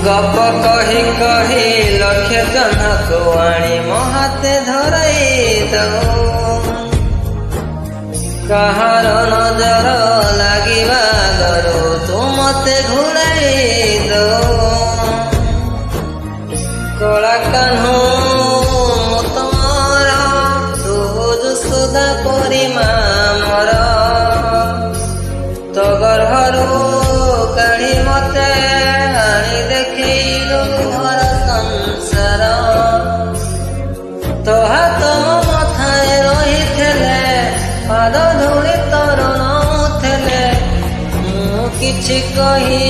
गप कही कही लक्ष्य जन्हको आनी मो हाथे धराई दो कहार नजर लागिबा गरो तू मते घुराई दो कला कान्हू तुमर सुज सुधा परिमा मोर तो गर्भरू काढ़ी मते आनी देखिलु घर संसार तो हाथ मो मथाए रही पाद धूली तोर नौथेले मु किछि कही